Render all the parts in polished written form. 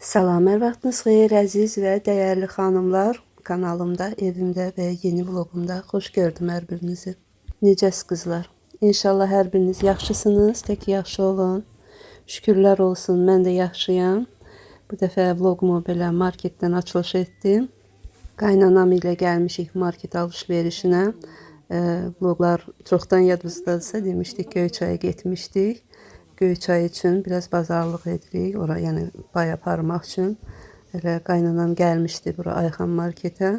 Salam, hər vaxtınız xeyir əziz və dəyərli xanımlar. Kanalımda, evimdə və yeni vlogumda xoş gördüm hər birinizi. Necəsiz qızlar? İnşallah hər biriniz yaxşısınız, tək yaxşı olun. Şükürlər olsun, mən də yaxşıyam. Bu dəfə vlogumu belə marketdən açılış etdim. Qaynanam ilə gəlmişik market alışverişinə. Vloglar çoxdan yadınızdadırsa demişdik, Göyçaya getmişdik. Göyçay üçün biraz bazarlıq edirik. Ora yəni pay aparmaq üçün. Elə qaynanam gəlmişdi bura Ayxan marketə.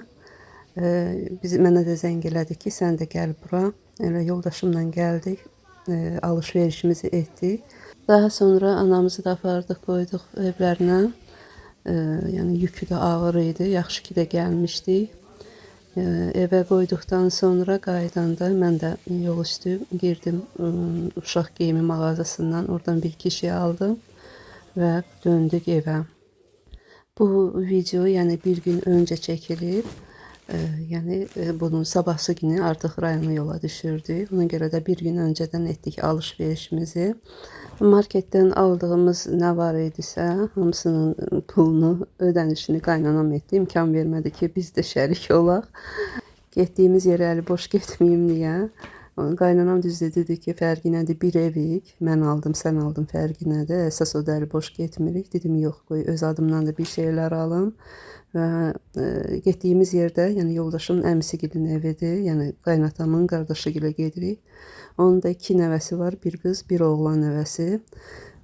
Mənə də zəng elədi ki, sən də gəl bura. Elə yoldaşımla gəldik. Alışverişimizi etdik. Daha sonra anamızı da apardıq, qoyduq evlərinə. Yəni yükü də ağır idi. Yaxşı ki də gəlmişdik. Evə qoyduqdan sonra qaydanda mən də yol üstü girdim uşaq geyimi mağazasından. Oradan bir iki şey aldım və döndük evə. Bu video yəni bir gün öncə çəkilib. Yəni bunun sabahsı günü artıq rayona yola düşürdük. Ona görə də bir gün öncədən etdik alışverişimizi. Marketdən aldığımız nə var idisə, hamısının pulunu, ödənişini qaynanam etdi. İmkan vermədi ki, biz də şərik olaq. Getdiyimiz yerə əli boş getməyim deyə. Qaynanam düzdür dedi ki, fərqi nədir, bir evik. Mən aldım, sən aldın, fərqi nədir? Əsas o da əli boş getmirik. Dedim, yox, qoy, öz adımdan da bir şeylər alım. Və getdiyimiz yerdə, yəni yoldaşımın əmisigilin evidir. Yəni qaynatamın qardaşı gilə gedirik. Onun da 2 nəvəsi var, bir qız, bir oğlan nəvəsi.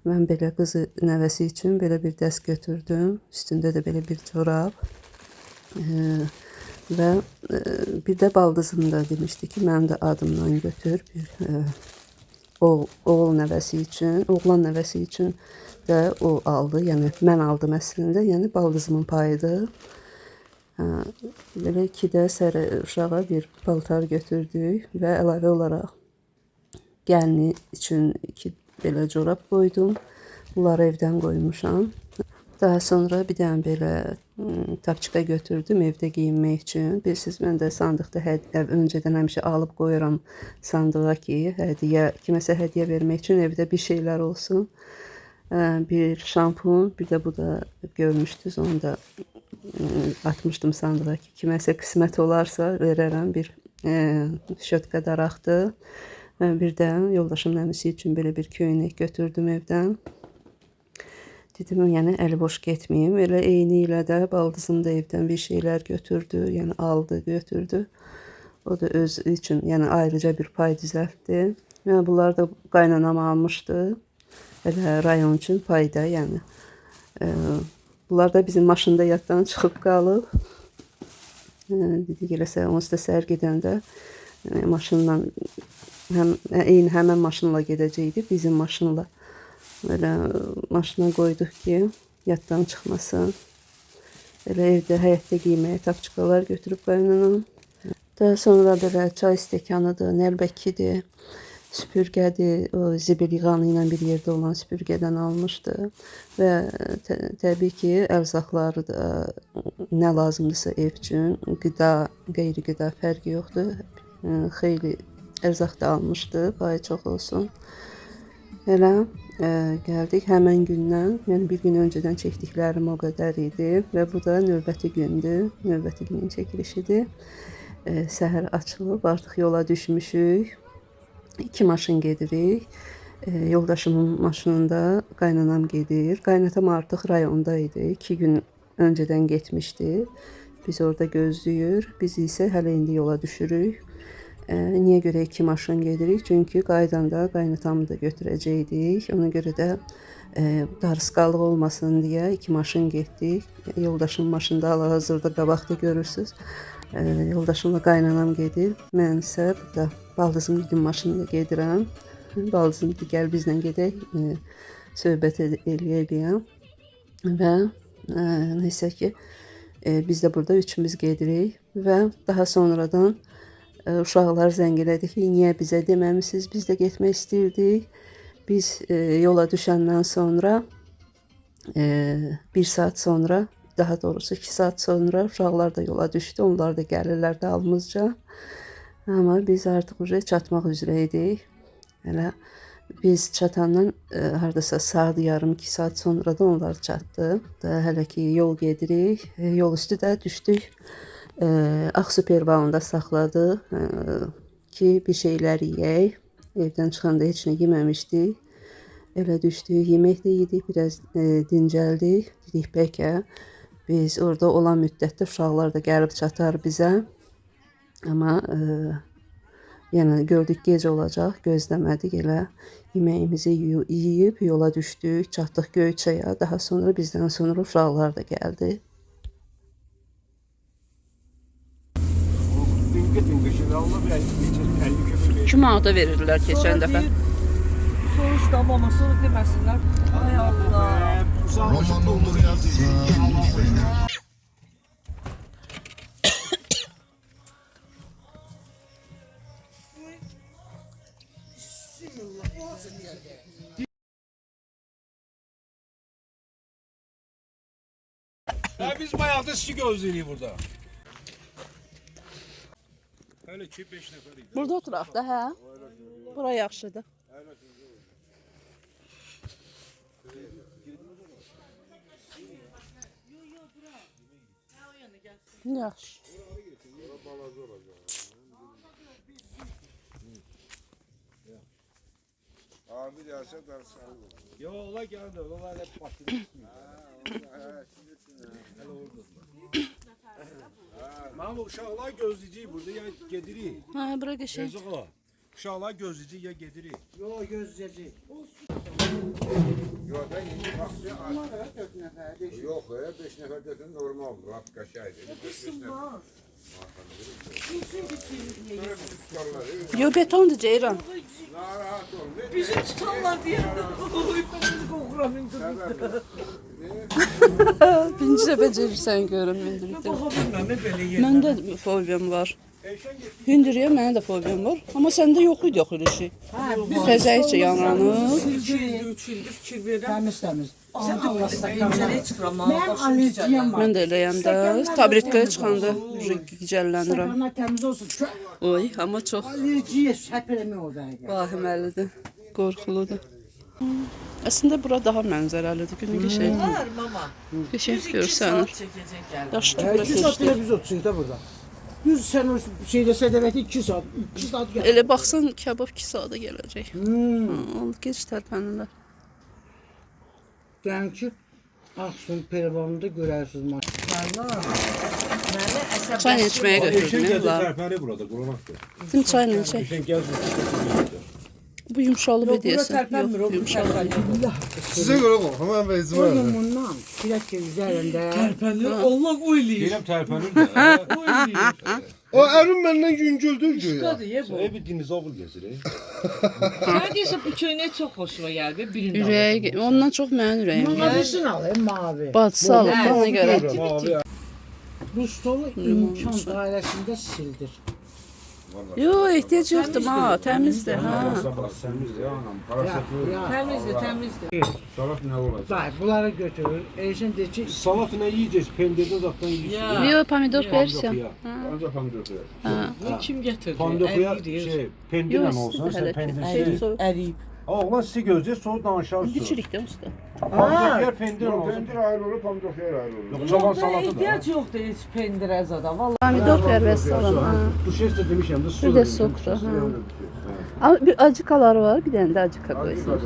Mən belə qızı nəvəsi üçün belə bir dəst götürdüm. Üstündə də belə bir çorab. Və bir də baldızım da demişdi ki, mənim də adımdan götür. Oğul nəvəsi üçün, oğlan nəvəsi üçün də o aldı. Yəni mən aldım əslində, yəni baldızımın payıdır. Belə 2 də sərə uşağa bir paltar götürdük və əlavə olaraq gəlini üçün 2 belə corab qoydum. Bunları evdən qoymuşam. Daha sonra bir dənə belə tapçıqa götürdüm evdə giyinmək üçün. Bilirsiniz, mən də sandıqda öncədən həmişə alıb qoyuram sandığa ki, kiməsə hədiyyə vermək üçün evdə bir şeylər olsun. Bir şampun, bir də bu da görmüşdünüz, onu da atmışdım sandığa ki, kiməsə qismət olarsa verərəm. Bir şötka daraqdır. Bir də yoldaşımın əmisi üçün belə bir köynək götürdüm evdən. Dedim, yəni əli boş getməyim. Elə eyni ilə də baldızım da evdən bir şeylər götürdü. Yəni aldı, götürdü. O da öz üçün, yəni ayrıca bir pay düzəltdi. Yəni bunlar da qaynanam almışdı. Elə rayon üçün payda, yəni. Bunlar da bizim maşında yaddan çıxıb qalıb. Dedik, eləsə onsuz da səhər gedəndə maşınla, eyni həmən maşınla gedəcəkdi, bizim maşınla. Böyle maşına qoyduq ki, yaddan çıxmasın. Elə evdə, həyətdə giyməyə tapçıqalar götürüb qaynanam. Daha sonra belə çay stəkanıdır, nəlbəkidir, süpürgədir. O zibil yığanı ilə bir yerdə olan süpürgədən almışdı. Və təbii ki, ərzaqları da nə lazımdırsa ev üçün, qida, qeyri-qida fərqi yoxdur. Xeyli ərzaq da almışdı, payı çox olsun. Elə gəldik həmən gündən, yəni bir gün öncədən çəkdiklərim o qədər idi və bu da növbəti gündür, növbəti günün çəkilişidir. Səhər açılıb, artıq yola düşmüşük, 2 maşın gedirik. Yoldaşımın maşınında qaynanam gedir, qaynatam artıq rayonda idi, 2 gün öncədən getmişdi. Biz orada gözləyir, biz isə hələ indi yola düşürük. Niyə görə 2 maşın gedirik? Çünki qaydanda qaynatamı da götürəcəkdik. Ona görə də darısqalıq olmasın deyə 2 maşın getdik. Yoldaşım maşında hal-hazırda qabaqda görürsünüz. Yoldaşımla qaynanam gedir. Mən isə burada baldızımın maşınında gedirəm. Baldızım ki, gəl bizlə gedək, söhbət eləyəm. Və neysə ki, biz də burada üçümüz gedirik və daha sonradan uşaqlar zəng elədi ki, niyə bizə deməmişsiniz, biz də getmək istəyirdik. Biz yola düşəndən sonra, 1 saat sonra, daha doğrusu 2 saat sonra uşaqlar da yola düşdü. Onlar da gəlirlər dalımızca. Amma biz artıq çatmaq üzrə idik. Elə Biz çatandan hardasa saat yarım 2 saat sonra da onlar çatdı. Da hələ ki yol gedirik. Yol üstü də düşdük. Ağsu Pervalında saxladıq ki bir şeylər yeyək. Evdən çıxanda heç nə yeməmişdik. Elə düşdük, yemək də yedik, biraz dincəldik. Dedik bəlkə biz orada olan müddətdə uşaqlar da gəlib çatar bizə. Amma yəni gördük gec olacaq, gözləmədik elə. Yeməyimizi yeyib yola düşdük, çatdıq Göyçaya. Daha sonra bizdən sonra uşaqlar da gəldi. Kim manata verirlər keçən dəfə? Sonuçta ama sonra demesinler. Ay Allah. Roman olur yazıyor. Ya biz bayağı da sizi gözleniyor burada. Öyle ki 5 neferiydi. Burada oturaq da, hə? Bura yaxşıdır. Yaxşı. Abi derse derse. Yo ola geldi, ola hep başladı. Mən bu uşaqlar gözləyici burada ya gedirik. Hə, bura qəşəng. Yazıq ola. Uşaqlar gözləyici ya gedirik. Yo gözleyecek. Yok ben yeni baktım. Yok ya 5 nefer dedin normal. Rahat kaşaydı. Yo, betondur Ceyran. Narahat ol. Bizi tutarlar diye. Birinci dəfə Ceyran görürəm hündürlükdə. Bilmem ne böyle yer. Məndə fobiyam var. Hündürüyə mənim də fobiyam var. Amma səndə yox idi yox elə şey. Təzəlikcə yanranır. 2 yıl, 3 yıldır fikir verirəm. Temiz. Sen inceliğe çıkıram. Ben alerjiyem var. Mən də eləyəm də. Tabletkaya çıxanda gicəllənirəm. Sakana temiz olsun. Çok Oy, amma çox alerjiye səpirəmi oradaydı. vahiməlidir, qorxuludur. Əslində bura daha mənzərəlidir, günü qəşəng. Var mama. Qəşəng 2 görsənir. saat çekecek yani. Yaşlı bura 2 saat keçdi. bile biz oturuyoruz da burada. 100 sen o şeyde sedefeti 2 saat. 2 saat gel. Elə baxsan kebab 2 saata gələcək. Oldu, gec tərpənirlər. Yani ki Aksun Perivan'da görərsiniz maç. Çay içməyə Eşen götürdüm. geldi Var. terperi burada, kurunaktır. Bizim çayla içək. Eşen geldi. Bu yumşalıb Yok burada edəsən. terpenmir. Yox, O yumşalıb. terpenmir. Size göre bak hemen bezim var. Oyumundan direkt üzerinde. Terpenir. Allah oyluyur. Benim terperim de. Oyluyur. O erim benden güncüldür ki ya. Çıkadı ye bu. Şey bir dinozavr gezir. Neredeyse bu köyüne çok hoşuma geldi. Birinde Ürəyi, ondan çox mənim ürəyim. Mavisini alayım mavi. Bacısı alıb da ona görə. Mavi. Bu stolu imkan dairesinde sildir. Yo, ehtiyac yoxdur ha, təmizdir ha. Semiz ya anam. Ya, Paraşatı. ya. Temizdi temizdi. Salak ne olacak? Dayı bunları götürür. Eşin de ki Salat ne yiyeceğiz? Pendirde zaten yiyeceğiz. Ya. Yo, pomidor versən. Ancak pandokya. Bunu kim getirdi? Pandokya Eriyor. şey pendirle Yox, olsa sen hələ pendir şey şey. soyuq. Eriyip. Oğlan sizi gözlüyor sonra danışarsın. Düşürükdə usta. Pandokya pendir olsa. Pendir ayrı olur, pamukya ayrı olur. Yok çoban Yok da salatı da. ihtiyaç yoktu hiç pendire zada. Vallahi. Pomidor ver salam. Ha. Bu şey de demişim de su. Bir də sokra. Ha. Amma bir acıkaları var, bir dənə də acıka qoysunuz.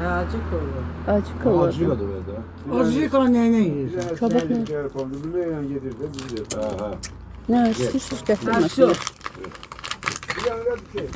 Acık oluyor. Acıka olur. Acı da böyle. azıcık annene yiyorsun. Kabak ne? Bunu neyle yedirdi bizi de. Ha ha. Nə istəyirsiniz Ha, gətirməsin. şu. Bir yana bir şey.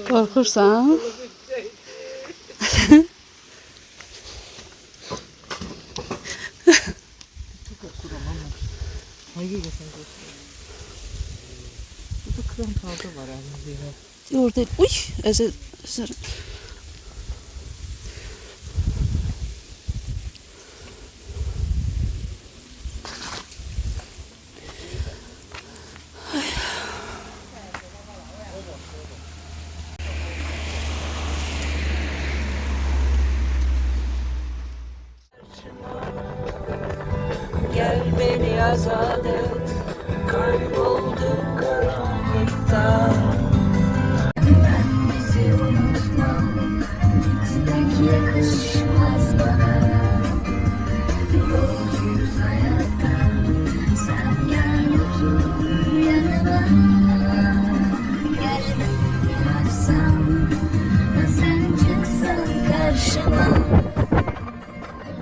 Qorxursan? Burada kram tadı var elimde. Orada, uy, əzər. azad et, kaybolduk karanlıkta. Bizi unutma, gitmek yakışmaz bana. Yolcuyuz hayatta, sen gel otur yanıma. Gel beni açsam, sen çıksan karşıma.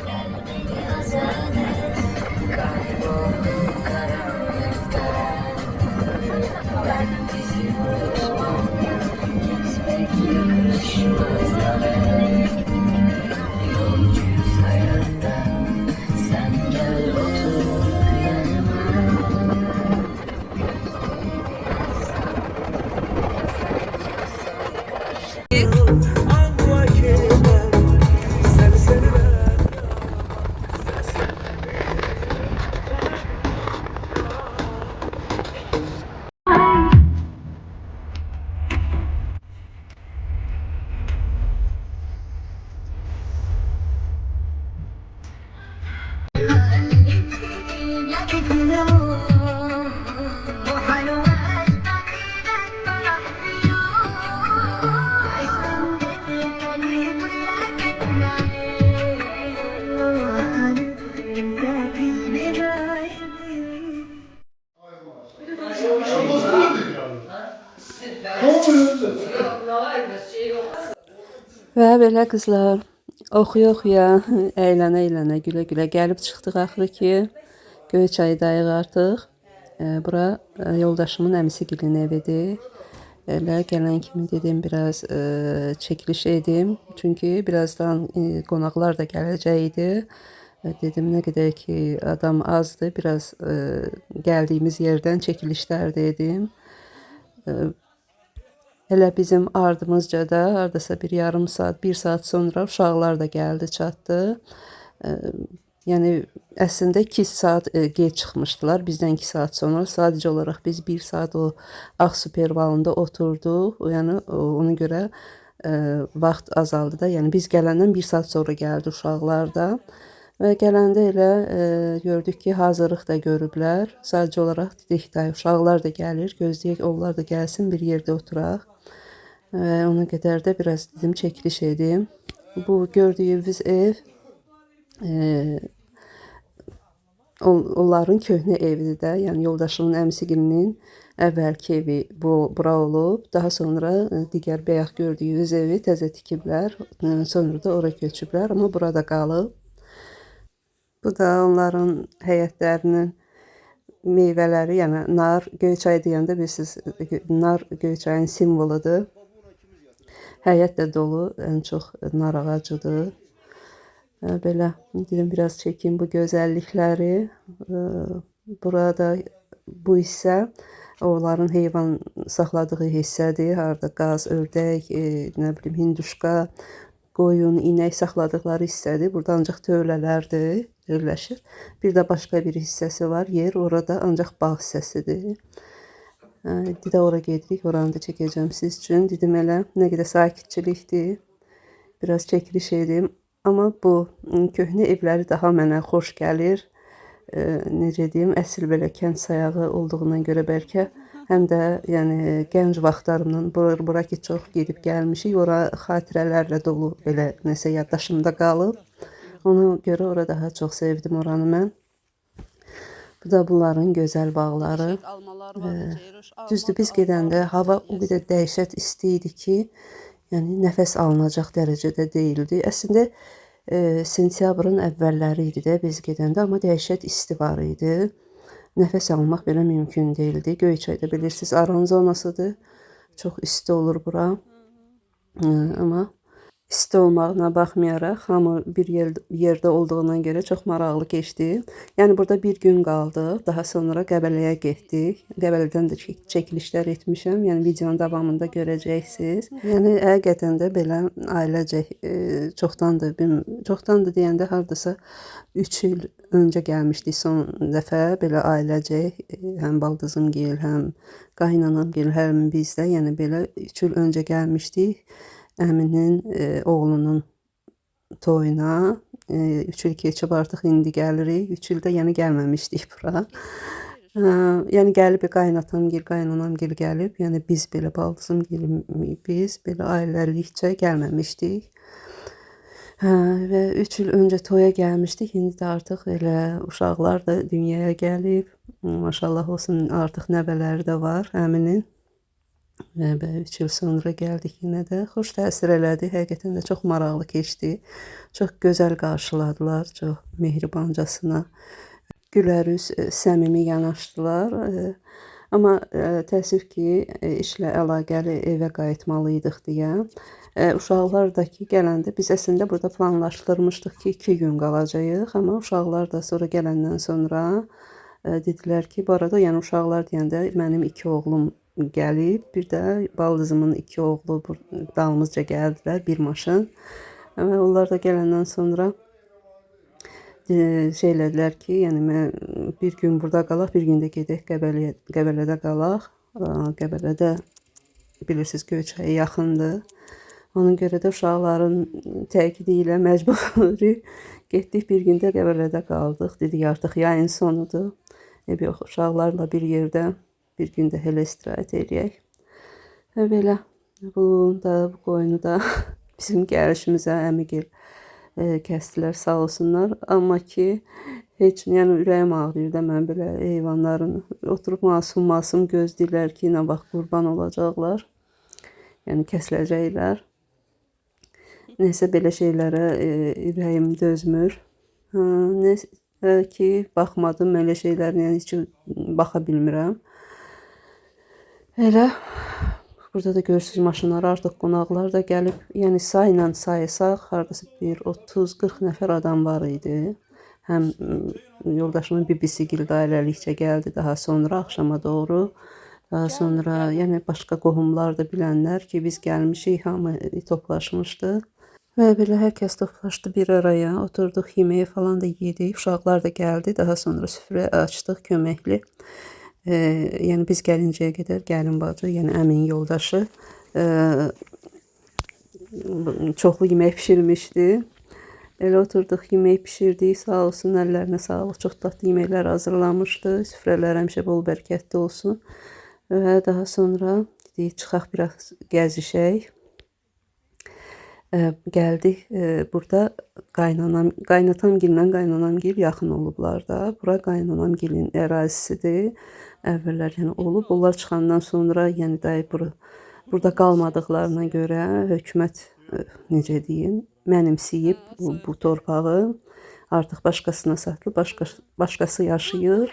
Gel beni azad et, kayboldum karanlıkta. Ben bizi unutmam, gitmek yakışmaz bana. Yolcuyuz hayatta, sen gel otur yanıma. Və belə qızlar, oxuya-oxuya, əylənə-əylənə, gülə-gülə gəlib çıxdıq axırı ki, Göyçaydayıq artıq. Bura yoldaşımın əmisigilin evidir. Elə gələn kimi dedim biraz çəkiliş edim. Çünki birazdan qonaqlar da gələcəkdi. Dedim nə qədər ki adam azdır, biraz gəldiyimiz yerdən çəkilişlər dedim. Elə bizim ardımızca da hardasa bir yarım saat, 1 saat sonra uşaqlar da gəldi, çatdı. Yəni əslində 2 saat gec çıxmışdılar. Bizdən 2 saat sonra sadəcə olaraq biz 1 saat o Ağ Supervalında oturduq. Yəni ona görə vaxt azaldı da. Yəni biz gələndən 1 saat sonra gəldi uşaqlar da. Və gələndə elə gördük ki, hazırlıq da görüblər. Sadəcə olaraq dedik ki, uşaqlar da gəlir, gözləyək onlar da gəlsin, bir yerdə oturaq. Ona qədər də biraz dedim çəkiliş edim. Bu gördüyünüz ev onların köhnə evidir də. Yəni yoldaşımın əmisigilinin əvvəlki evi bura olub. Daha sonra digər bayaq gördüyünüz evi təzə tikiblər. Sonra da ora köçüblər, amma burada qalıb. Bu da onların həyətlərinin meyvələri, yəni nar, Göyçay deyəndə bilirsiniz, nar Göyçayın simvoludur. Həyət də dolu, ən çox nar ağacıdır. Belə dedim biraz çəkim bu gözəllikləri. Burada bu hissə onların heyvan saxladığı hissədir. Harda qaz, ördək, nə bilim hinduşka, qoyun, inək saxladıqları hissədir. Burada ancaq tövlələrdir, yerləşir. Bir də başqa bir hissəsi var, yer. Orada ancaq bağ hissəsidir. Didə ora gedirik, oranı da çəkəcəm siz üçün. Dedim elə nə qədər sakitçilikdir. Biraz çəkiliş edim. Amma bu köhnə evləri daha mənə xoş gəlir. Necə deyim, əsl belə kənd sayağı olduğuna görə bəlkə həm də yəni gənc vaxtlarımdan bura ki çox gedib gəlmişik. Ora xatirələrlə dolu belə nəsə yaddaşımda qalıb. Ona görə ora daha çox sevdim oranı mən. Bu da bunların gözəl bağları. Düzdür, biz gedəndə hava o qədər dəhşət isti idi ki, yəni nəfəs alınacaq dərəcədə deyildi. Əslində sentyabrın əvvəlləri idi də biz gedəndə, amma dəhşət isti var idi. Nəfəs almaq belə mümkün deyildi. Göyçayda bilirsiniz, aran zonasıdır. Çox isti olur bura. Amma isti olmağına baxmayaraq, hamı bir yerdə olduğuna görə çox maraqlı keçdi. Yəni burada bir gün qaldıq, daha sonra Qəbələyə getdik. Qəbələdən də çəkilişlər etmişəm, yəni videonun davamında görəcəksiniz. Yəni həqiqətən də belə ailəcək çoxdandır deyəndə hardasa 3 il öncə gəlmişdik son dəfə belə ailəcək, həm baldızımgil, həm qaynanamgil, həm bizdə, yəni belə 3 il öncə gəlmişdik. Əminin oğlunun toyuna, 3 il keçib artıq indi gəlirik. 3 ildə yəni gəlməmişdik bura. Yəni gəlib qaynatamgil, qaynanamgil gəlib. Yəni biz belə baldızımgil biz belə ailəlikcə gəlməmişdik. Və 3 il öncə toya gəlmişdik. İndi də artıq elə uşaqlar da dünyaya gəlib. Maşallah olsun artıq nəvələri də var əminin. Və 3 il sonra gəldik yenə də. Xoş təsir elədi. Həqiqətən də çox maraqlı keçdi. Çox gözəl qarşıladılar. Çox mehribancasına. Gülərüz, səmimi yanaşdılar. Amma təəssüf ki, işlə əlaqəli evə qayıtmalıydıq deyə. Uşaqlar da ki, gələndə biz əslində burada planlaşdırmışdıq ki, 2 gün qalacağıq. Amma uşaqlar da sonra gələndən sonra dedilər ki, bu arada yəni uşaqlar deyəndə mənim 2 oğlum gəlib, bir də baldızımın 2 oğlu dalımızca gəldilər, bir maşın. Və onlar da gələndən sonra elədilər ki, yəni mən bir gün burada qalaq, bir gün də gedək Qəbələdə qalaq. Qəbələdə bilirsiniz Göyçaya yaxındır. Ona görə də uşaqların təkidi ilə məcburi getdik, bir gün də Qəbələdə qaldıq. Dedik artıq yayın sonudur. Yox, uşaqlarla bir yerdə bir gün də elə istirahət eləyək. Və belə bunu da, bu qoyunu da bizim gəlişimizə əmigil kəsdilər, sağ olsunlar. Amma ki, heç yəni ürəyim ağrıyır da mən belə heyvanların oturub masum gözləyirlər ki, nə vaxt qurban olacaqlar. Yəni kəsiləcəklər. Nəsə belə şeylərə ürəyim dözmür. Nəsə ki, baxmadım elə şeylərin, yəni heç baxa bilmirəm. Elə burada da görürsünüz maşınlar artıq qonaqlar da gəlib. Yəni sayla sayısaq hardasa bir 30-40 nəfər adam var idi. Həm yoldaşımın bibisi gil ailəlikcə gəldi daha sonra axşama doğru. Daha sonra yəni başqa qohumlar da bilənlər ki, biz gəlmişik, hamı toplaşmışdı. Və belə hər kəs toplaşdı bir araya, oturduq, yeməyi falan da yedik. Uşaqlar da gəldi. Daha sonra süfrə açdıq köməkli. Yəni biz gəlincəyə qədər gəlin bacı, yəni əmin yoldaşı çoxlu yemək pişirmişdi. Elə oturduq, yemək pişirdik. Sağ olsun, əllərinə sağlıq. Çox dadlı yeməklər hazırlamışdı. Süfrələr həmişə bol bərəkətli olsun. Və daha sonra dedik, çıxaq biraz gəzişək. Gəldik. Burada qaynatamgillə qaynanamgil yaxın olublar da. Bura qaynanamgilin ərazisidir. Əvvəllər yəni olub. Onlar çıxandan sonra yəni də burada qalmadıqlarına görə hökumət necə deyim, mənimsəyib bu torpağı artıq başqasına satılıb, başqası yaşayır.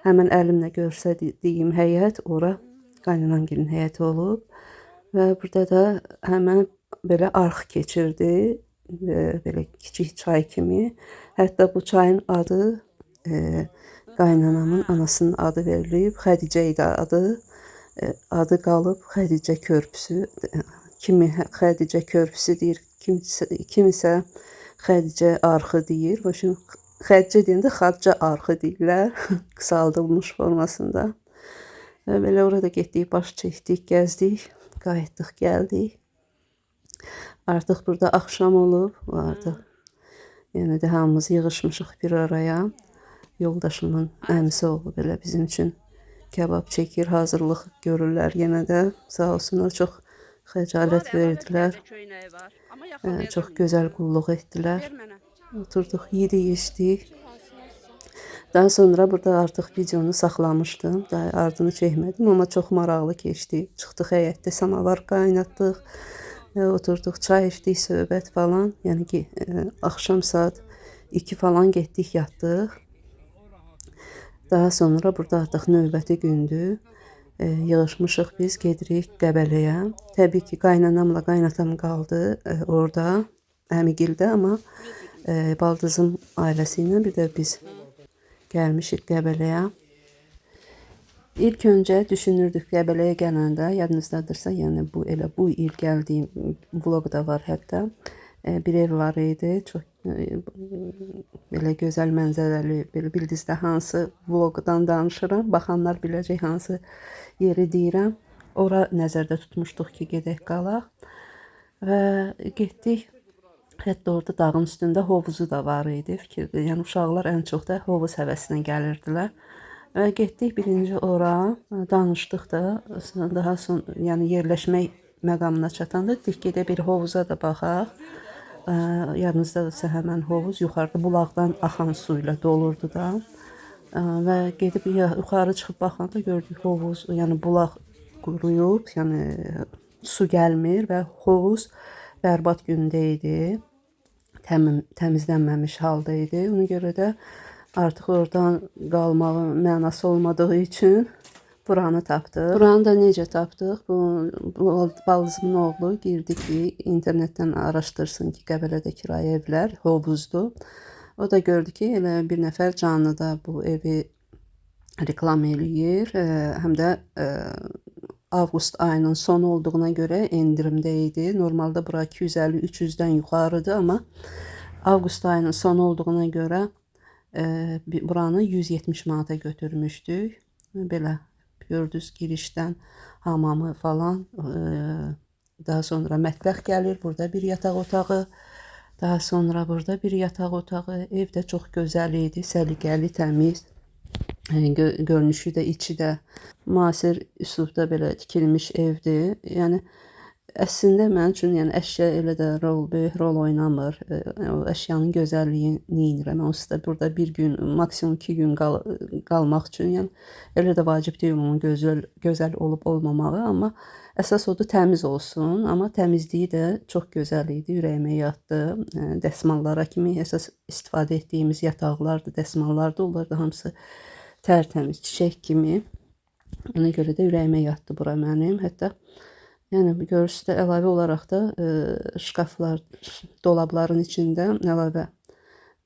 Həmin əlimlə göstərdiyim həyət ora qaynanamgilin həyəti olub. Və burada da həmin belə arx keçirdi. Belə kiçik çay kimi. Hətta bu çayın adı qaynanamın anasının adı verilib. Xədicə idi adı. Adı qalıb Xədicə körpüsü. Kimi Xədicə körpüsü deyir, kimisə Xədicə arxı deyir. Xədicə deyəndə Xadicə arxı deyirlər. Qısaldılmış formasında. Və belə orada getdik, baş çəkdik, gəzdik, qayıtdıq, gəldik. Artıq burada axşam olub, artıq yəni də hamımız yığışmışıq bir araya. Yoldaşımın əmisi oğlu belə bizim üçün kebab çəkir, hazırlıq görürlər yenə də. Sağ olsunlar, çox xəcalət verdilər. Çox gözəl qulluq etdilər. Oturduq, yedik, içdik. Daha sonra burada artıq videonu saxlamışdım. Daha ardını çəkmədim, amma çox maraqlı keçdi. Çıxdıq həyətdə, samavar qaynatdıq. Oturduq, çay içdik, söhbət falan. Yəni ki, axşam saat 2 falan getdik, yatdıq. Daha sonra burada artıq növbəti gündür. Yığışmışıq biz, gedirik Qəbələyə. Təbii ki, qaynanamla qaynatam qaldı orada, əmigildə, amma baldızım ailəsi ilə bir də biz gəlmişik Qəbələyə. İlk öncə düşünürdük Qəbələyə gələndə, yadınızdadırsa, yəni bu il gəldiyim vloqda var hətta. Bir ev var idi, çox belə gözəl mənzərəli, belə bildinizdə hansı vloqdan danışıram, baxanlar biləcək hansı yeri deyirəm. Ora nəzərdə tutmuşduq ki, gedək qalaq və getdik. Hətta orada dağın üstündə hovuzu da var idi. Fikirdə, yəni uşaqlar ən çox da hovuz həvəsinə gəlirdilər. Və getdik birinci ora, danışdıq da, daha sonra yəni yerləşmək məqamına çatanda dedik gedə bir hovuza da baxaq. Yadınızdadırsa həmən hovuz yuxarıda bulaqdan axan su ilə dolurdu da. Və gedib yuxarı çıxıb baxanda gördük hovuz, yəni bulaq quruyub, yəni su gəlmir və hovuz bərbad gündə idi. Təmizlənməmiş halda idi. Ona görə də artıq oradan qalmağın mənası olmadığı üçün buranı tapdıq. Buranı da necə tapdıq? Bu baldızımın oğlu girdi ki, internetdən araşdırsın ki, Qəbələdə kirayə evlər hovuzdur. O da gördü ki, elə bir nəfər canlı da bu evi reklam eləyir. Həm də avqust ayının sonu olduğuna görə endirimdə idi. Normalda bura 250-300-dən yuxarıdır, amma avqust ayının sonu olduğuna görə buranı 170 manata götürmüşdük. Belə gördünüz girişdən hamamı falan. Daha sonra mətbəx gəlir. Burada bir yataq otağı. Daha sonra burada bir yataq otağı. Ev də çox gözəl idi. Səliqəli, təmiz. Görünüşü də, içi də müasir üslubda belə tikilmiş evdir. Yəni əslində mənim üçün yəni əşya elə də böyük rol oynamır. O əşyanın gözəlliyini edirəm. Onsuz da burada bir gün, maksimum 2 gün qalmaq üçün yəni elə də vacib deyil onun gözəl olub olmamağı, amma əsas odur təmiz olsun. Amma təmizliyi də çox gözəl idi, ürəyimə yatdı. Dəsmallara kimi əsas istifadə etdiyimiz yataqlardır, dəsmallardır. Onlar da hamısı tərtəmiz, çiçək kimi. Ona görə də ürəyimə yatdı bura mənim. Hətta yəni görürsüz də əlavə olaraq da şkaflar, dolabların içində əlavə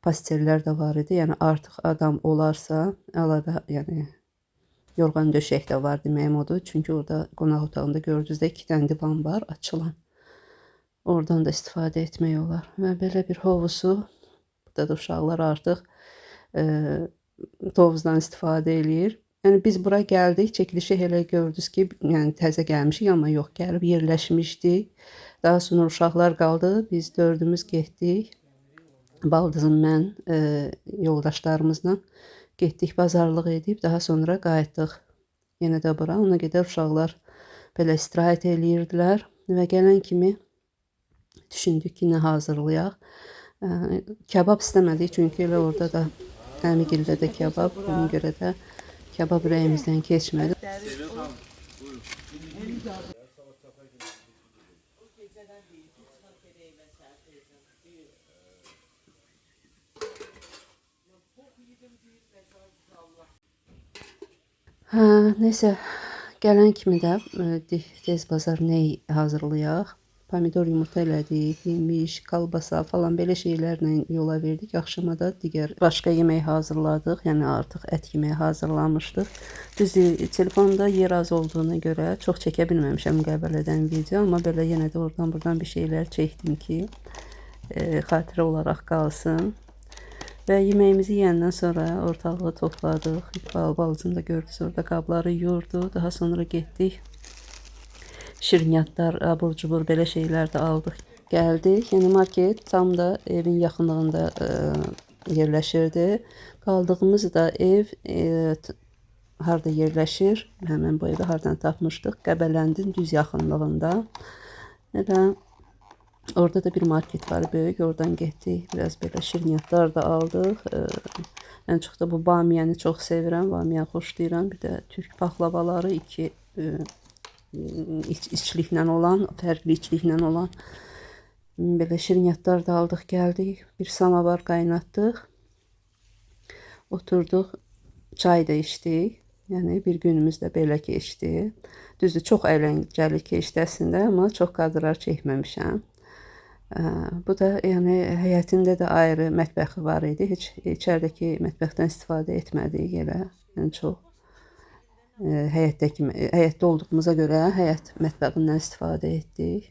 pastellər də var idi. Yəni artıq adam olarsa əlavə, yəni yorğan döşək də var deməyim odur. Çünki orada qonaq otağında gördünüz də 2 dənə divan var açılan. Oradan da istifadə etmək olar. Və belə bir hovuzu, burada da uşaqlar artıq hovuzdan istifadə eləyir. Yəni biz bura gəldik, çəkilişi elə gördünüz ki, yəni təzə gəlmişik, amma yox, gəlib yerləşmişdik. Daha sonra uşaqlar qaldı, biz 4-ümüz getdik. Baldızım, mən, yoldaşlarımızla getdik, bazarlıq edib, daha sonra qayıtdıq. Yenə də bura, ona qədər uşaqlar belə istirahət eləyirdilər və gələn kimi düşündük ki, nə hazırlayaq. Kebab istəmədik, çünki elə orada da əmigildə də kebab, ona görə də kebab ürəyimizdən keçmədi. Neysə, gələn kimi də tez bazar nə hazırlayaq? Pomidor yumurta elədik, yemiş, kalbasa falan belə şeylərlə yola verdik. Axşama da digər başqa yemək hazırladıq. Yəni artıq ət yeməyi hazırlamışdıq. Düzdür, telefonda yer az olduğuna görə çox çəkə bilməmişəm Qəbələdən video, amma belə yenə də oradan-buradan bir şeylər çəkdim ki, xatirə olaraq qalsın. Və yeməyimizi yeyəndən sonra ortalığı topladıq. Balcım da gördünüz, orada qabları yuyurdu. Daha sonra getdik. Şirniyyatlar, abur-cubur belə şeylər də aldıq. Gəldik. Yəni market tam da evin yaxınlığında yerləşirdi. Qaldığımız da ev harda yerləşir? Həmin bu evi hardan tapmışdıq? Qəbələnin düz yaxınlığında. Və orada da bir market var böyük. Oradan getdik. Biraz belə şirniyyatlar da aldıq. Ən çox da bu bamiyəni çox sevirəm. Bamiyə xoşlayıram. Bir də türk paxlavaları, 2 içliklə olan, fərqli içliklə olan belə şirniyyatlar da aldıq, gəldik. Bir samavar qaynatdıq. Oturduq, çay da içdik. Yəni bir günümüz də belə keçdi. Düzdür, çox əyləncəli keçdi əslində, amma çox kadrlar çəkməmişəm. Bu da yəni həyətində də ayrı mətbəxi var idi. Heç içəridəki mətbəxdən istifadə etmədik elə. Yəni çox həyətdə olduğumuza görə həyət mətbəxindən istifadə etdik.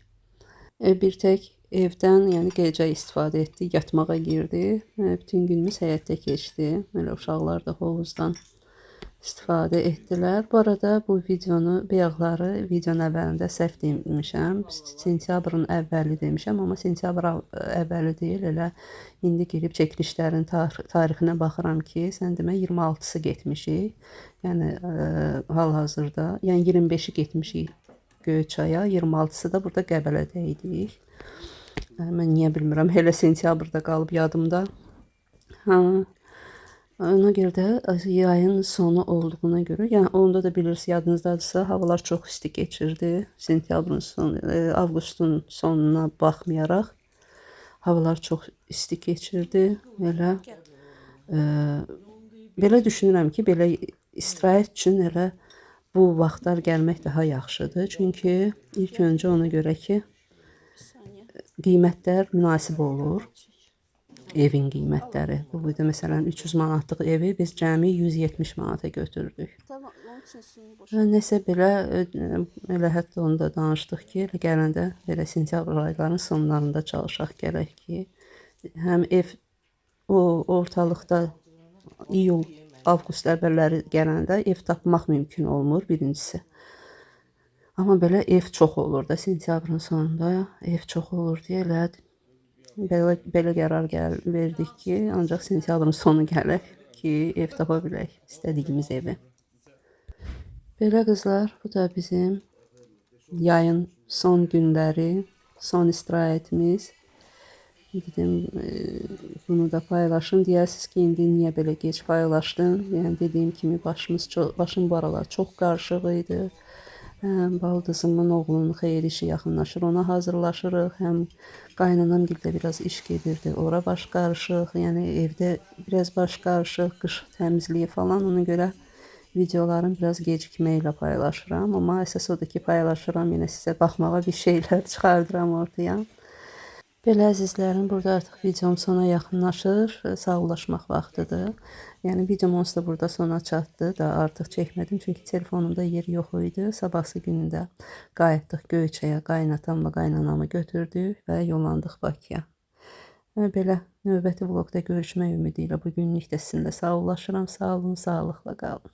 Bir tək evdən, yəni gecə istifadə etdik, yatmağa girdik. Bütün günümüz həyətdə keçdi. Elə uşaqlar da hovuzdan istifadə etdilər. Bu arada bu videonu bayaqları videonun əvvəlində səhv demişəm. Sentyabrın əvvəli demişəm, amma sentyabr əvvəli deyil. Elə indi girib çəkilişlərin tarixinə baxıram ki, sən demə 26-sı getmişik. Yəni hal-hazırda, yəni 25-i getmişik Göyçaya, 26-sı da burada Qəbələdə idik. Mən niyə bilmirəm, elə sentyabrda qalıb yadımda. Ona görə də yayın sonu olduğuna görə, yəni onda da bilirsiniz, yadınızdadırsa, havalar çox isti keçirdi. Sentyabrın sonu, avqustun sonuna baxmayaraq havalar çox isti keçirdi. Belə düşünürəm ki, belə istirahət üçün elə bu vaxtlar gəlmək daha yaxşıdır. Çünki ilk öncə ona görə ki, qiymətlər münasib olur. Evin qiymətləri. Bu da məsələn 300 manatlıq evi biz cəmi 170 manata götürdük. Nəsə belə elə hətta onu da danışdıq ki, elə gələndə belə sentyabr aylarının sonlarında çalışaq gərək ki, həm ev o ortalıqda iyul, avqust əvvəlləri gələndə ev tapmaq mümkün olmur birincisi. Amma belə ev çox olur da sentyabrın sonunda ev çox olur deyə belə qərar verdik ki, ancaq sentyabrın sonu gələk ki, ev tapa bilək, istədiyimiz evi. Belə qızlar, bu da bizim yayın son günləri, son istirahətimiz. Dedim, bunu da paylaşım. Deyərsiniz ki, indi niyə belə gec paylaşdın? Yəni dediyim kimi başım bu aralar çox qarışıq idi. Həm baldızımın oğlunun xeyir işi yaxınlaşır, ona hazırlaşırıq. Həm qaynanam gildə biraz iş gedirdi, ora baş qarışıq. Yəni evdə biraz baş qarışıq, qış təmizliyi falan. Ona görə videolarım biraz gecikməklə paylaşıram. Amma əsas odur ki, paylaşıram, yenə sizə baxmağa bir şeylər çıxardıram ortaya. Belə əzizlərim, burada artıq videom sona yaxınlaşır, sağollaşmaq vaxtıdır. Yəni videom onsuz da burada sona çatdı da artıq çəkmədim, çünki telefonumda yer yox idi. Sabahsı günündə qayıtdıq Göyçaya, qaynatamla qaynanamı götürdük və yollandıq Bakıya. Belə növbəti vlogda görüşmək ümidi ilə bugünlük də sizinlə sağollaşıram. Sağ olun, sağlıqla qalın.